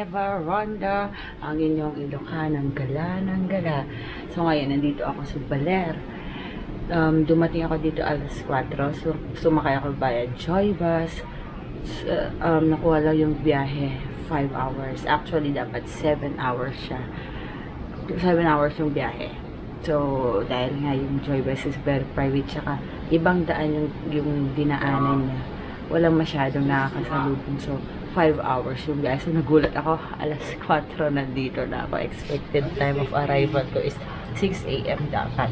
Nueva Ronda, ang inyong Ilocanang gala ng gala. So ngayon, nandito ako sa Baler. Dumating ako dito alas 4. So, sumakay ako via Joy Bus. Nakuha lang yung biyahe, 5 hours. Actually, dapat 7 hours siya. 7 hours yung biyahe. So, dahil nga yung Joy Bus is very private, tsaka ibang daan yung dinaanan niya. Walang masyadong nakakasalubong. So, 5 hours yung biyahe. So, nagulat ako. Alas 4 nandito na ako. Expected time of arrival ko is 6 a.m. dapat.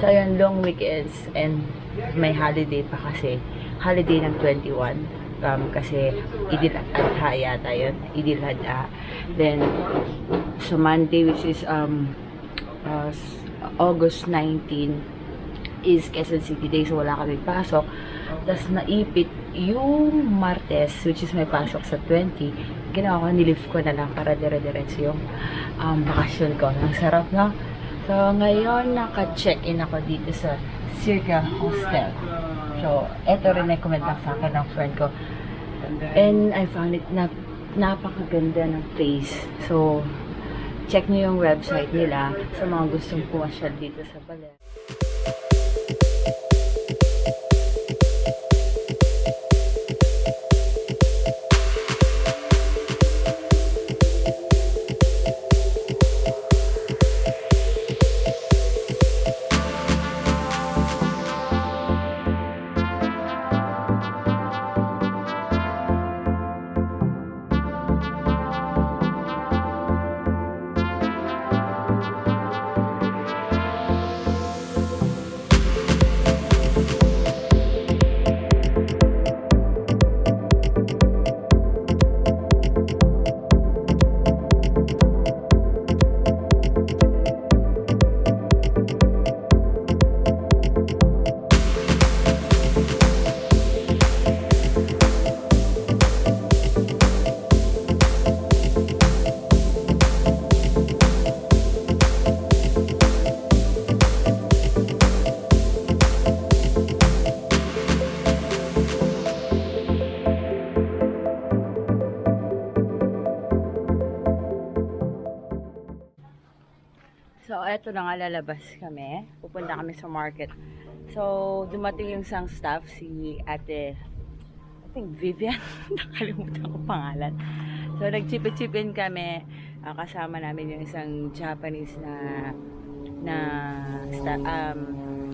So, ayan, long weekends and may holiday pa kasi. Holiday ng 21. Kasi Idil Adha yata yun. Idil Adha. Then, so Monday, which is August 19, is Quezon City Day. So, wala kami pasok. Tapos, naipit yung Martes, which is may pasok sa 20. Ginawa ko, nilift ko na lang para dire-diretso yung bakasyon ko. Ang sarap, no? So, ngayon, naka-check-in ako dito sa Circa Hostel. So, eto rin recommend lang sa akin ng friend ko. And I found it napakaganda ng place. So, check nyo yung website nila sa mga gustong pumasyal dito sa Baler. So, eto na nga, lalabas kami. Pupunta kami sa market. So, dumating yung isang staff, si ate, I think Vivian, nakalimutan ko pangalan. So, nag-chip-in kami. Kasama namin yung isang Japanese na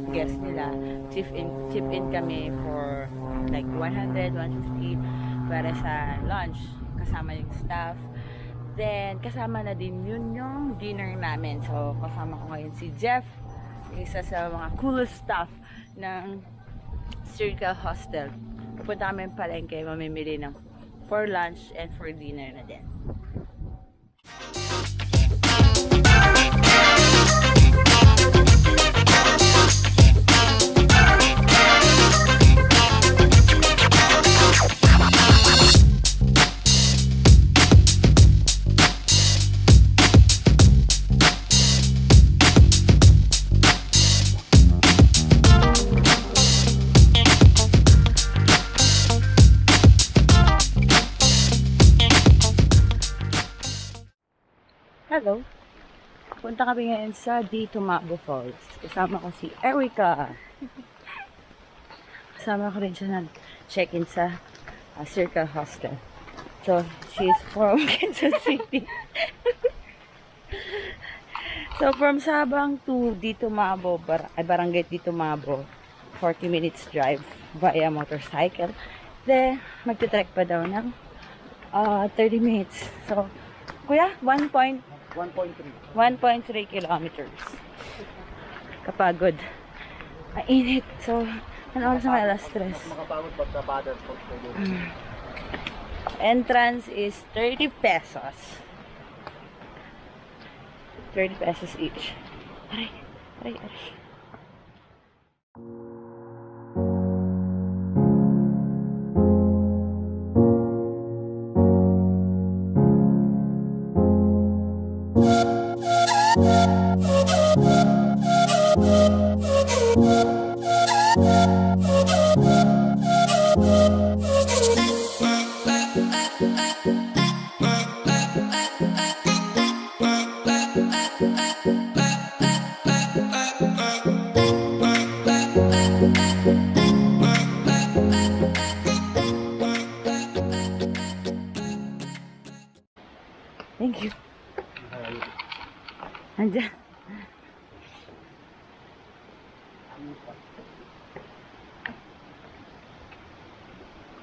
guest nila. Chip-in kami for like 100, 150 para sa lunch. Kasama yung staff. Then, kasama na din yun yung dinner namin. So, kasama ko ngayon si Jeff, isa sa mga coolest staff ng Circa Hostel. Pupunta kami palengke, mamimili ng for lunch and for dinner na din. Hello. Punta kami ngayon sa Ditumabo Waterfalls. Kasama ko si Erika. Kasama ko rin siya na check-in sa Circa Hostel. So, she's from Quezon City. So, from Sabang to Ditumabo, Barangay Ditumabo, 40 minutes drive via motorcycle. Then, magte-trek pa daw ng 30 minutes. So, kuya, 1.3 kilometers. Kapagod. Mainit. So, ano oras na alas 3? Entrance is 30 pesos. 30 pesos each. Aray.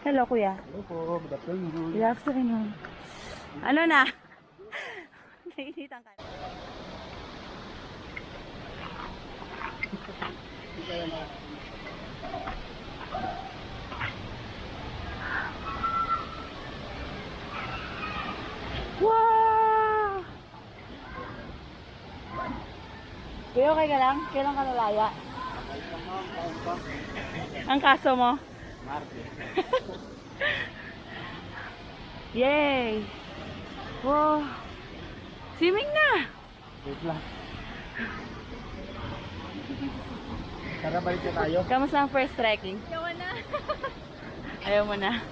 Hello, kuya. Hello po, good afternoon. Good afternoon. Ano na? Nainitan ka na. Wow! Kuya, okay ka lang? Kailan ka nalaya? Ang kaso mo? Yay! Wow! Swimming na! Wait lang. Tara, balik na tayo. Kamusta ang first trekking? Ayaw na. Ayaw mo na.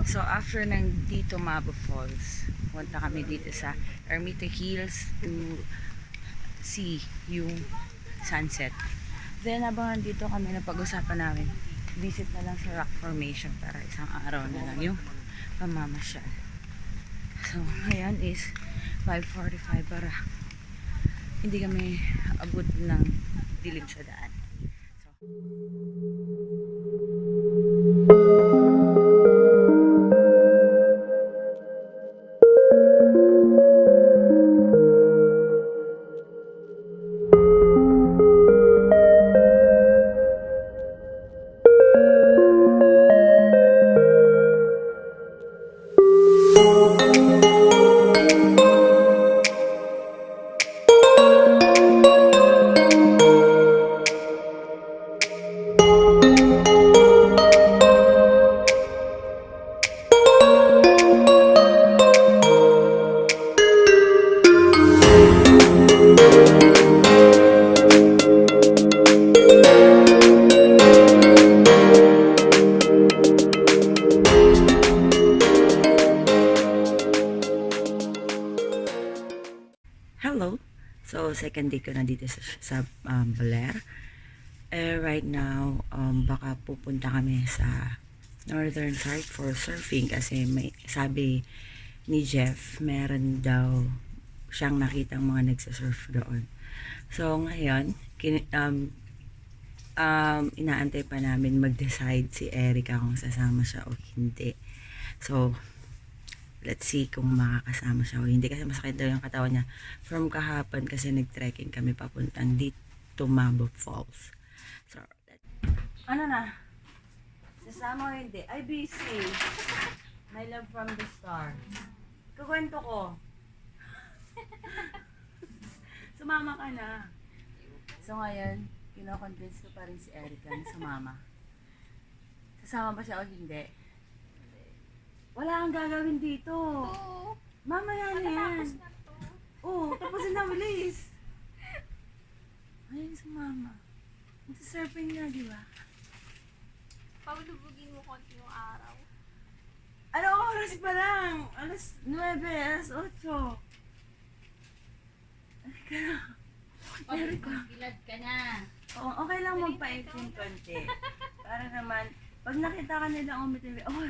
So after ng Ditumabo Falls, punta kami dito sa Ermita Hills to see yung sunset. Then habang dito kami, napag-usapan namin, visit na lang sa rock formation para isang araw na lang yung pamamasyal. So ngayon is 5:45 para hindi kami abot ng dilim sa daan. So, hello! So, second day ko na dito sa Baler. Right now, baka pupunta kami sa northern side for surfing kasi may sabi ni Jeff, meron daw siyang nakitang mga nagsasurf doon. So, ngayon, inaantay pa namin mag-decide si Erica kung sasama siya o hindi. So, let's see kung makakasama siya o hindi kasi masakit daw yung katawan niya from kahapon kasi nag-trekking kami papuntang Ditumabo Falls. So, ano na? Sasama o hindi? Ay, busy. My love from the star. Kukwento ko. Sumama ka na. So ngayon, kino-convince ko pa rin si Erica na sumama. Sasama ba siya o hindi? Wala kang gagawin dito. Oo. Mamaya na yan. Matatapos na to. Oo, tapusin na bilis. Ayun, sumama. Magsa-surfing na, di ba? Pabulubugin mo konti yung araw. Ano oras pa lang? Alas 9, alas 8. Bilad ka na. Oo, okay lang magpa-18 konti. Para naman, pag nakita ka nila umitim, oh,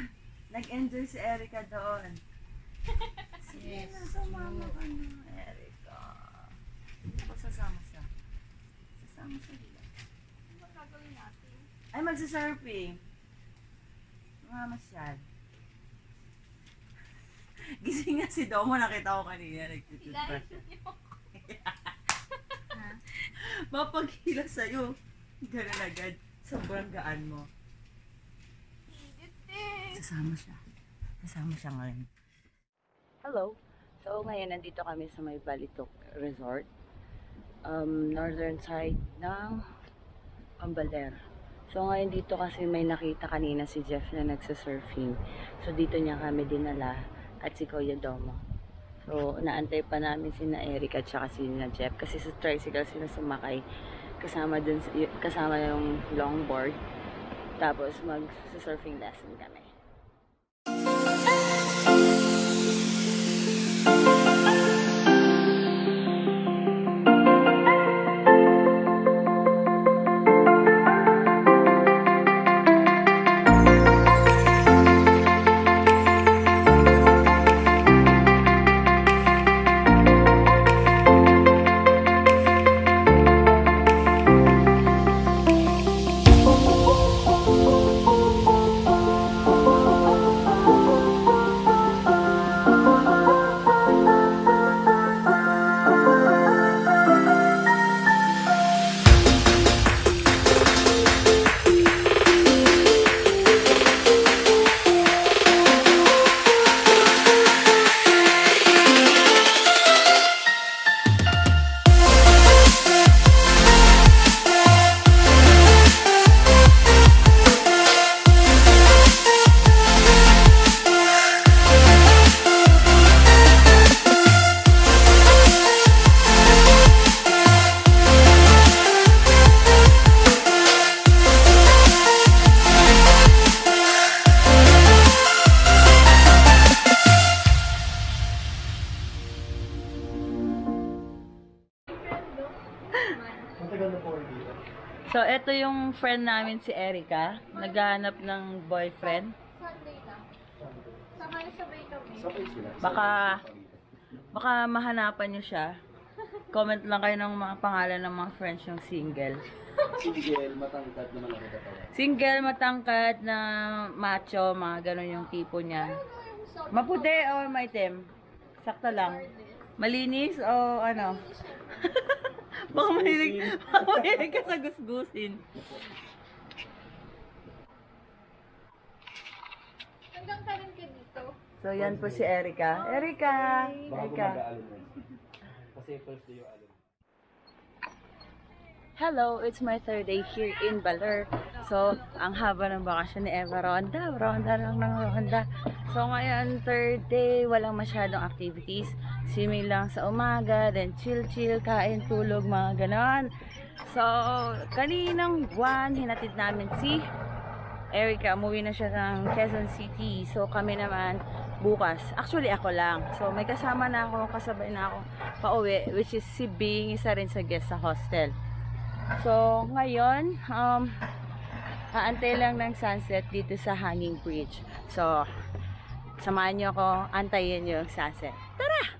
nag-enjoy si Erica doon. Sige na, sumama ka na, Erica. Ako sasama siya. Sasama siya dito. Ano ba gagawin natin? Ay, magsasurfing. Mga masyad. Gising nga si Domo, nakita ko kanina. Nagtututbrush siya. Mapaghila sa'yo. Ganun agad. Sobrang gaan mo. Sasama siya. Sasama siya ngayon. Hello. So, ngayon nandito kami sa may Balitok Resort. Northern side ng Baler. So, ngayon dito kasi may nakita kanina si Jeff na nagsasurfing. So, dito niya kami dinala at si Kuya Domo. So, naantay pa namin si na Eric at saka si na Jeff kasi sa tricycle sila sumakay kasama yung longboard. Tapos mag-surfing lesson kami. So, ito yung friend namin si Erica. Naghahanap ng boyfriend. Sunday lang. Sabay-sabay kami. Baka mahanapan nyo siya. Comment lang kayo ng mga pangalan ng mga friends yung single. Single, matangkad naman ako katawan. Single, matangkad na macho, mga ganon yung tipo niya. Maputi o maitim? Sakto lang. Malinis o ano? Baka mahilig ka sa gusgusin. Hanggang ka rin ka dito. So, yan po si Erica. Erica! Baka Erica. gumagaalon mo. Kasi first day yung alon. Hello, it's my third day here in Baler. So, ang haba ng bakasyon ni Eva, ronda lang ng ronda. So, ngayon, third day, walang masyadong activities. Swimming lang sa umaga, then chill, kain, tulog, mga ganon. So, kaninang buwan, hinatid namin si Erica. Umuwi na siya ng Quezon City. So, kami naman bukas. Actually, ako lang. So, may kasama na ako, kasabay na ako pauwi, which is si Bing, isa rin sa guest sa hostel. So, ngayon, aantay lang ng sunset dito sa Hanging Bridge. So, samahan nyo ako, antayin nyo yung sunset. Tara!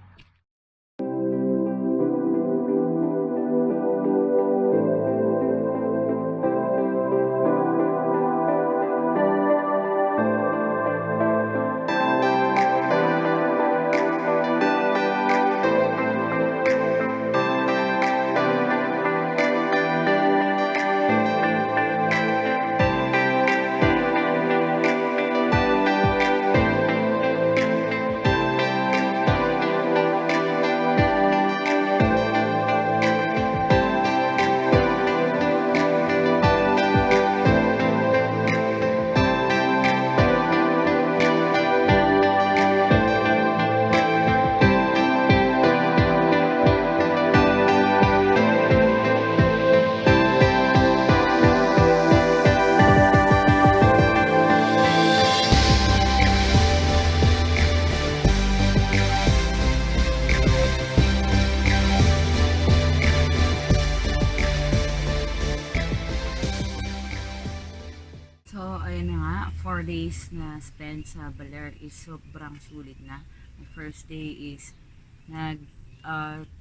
ayun na nga, 4 days na spent sa Baler is sobrang sulit na. The first day is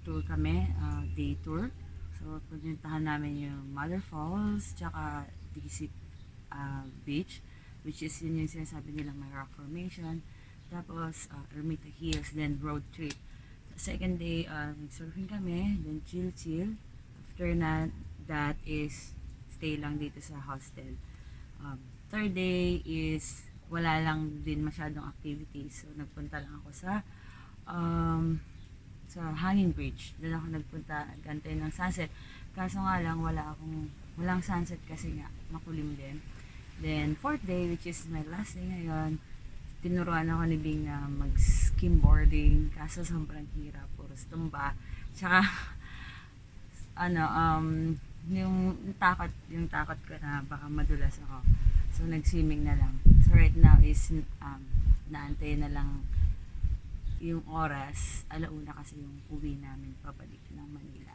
tour kami, day tour. So, puntahan namin yung Waterfalls, tsaka Disit Beach, which is yun yung sinasabi nilang may rock formation. Tapos, Ermita Hills, then road trip. Second day, nag-surfing kami, then chill. After na, that is stay lang dito sa hostel. Third day is wala lang din masyadong activities. So, nagpunta lang ako sa Hanging Bridge. Doon ako nagpunta, gantay ng sunset. Kaso nga lang, walang sunset kasi nga, makulim din. Then, fourth day, which is my last day ngayon, tinuruan ako ni Bing na mag-skimboarding. Kaso sobrang hirap, puro tumba. Tsaka, yung takot ko na baka madulas ako. So, nag-swimming na lang. So, right now is, naantay na lang yung oras. Alauna kasi yung uwi namin pabalik ng Manila.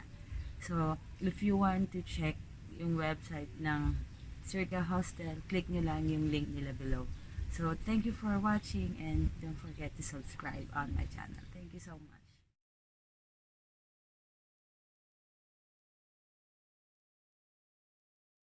So, if you want to check yung website ng Circa Hostel, click nyo lang yung link nila below. So, thank you for watching and don't forget to subscribe on my channel. Thank you so much.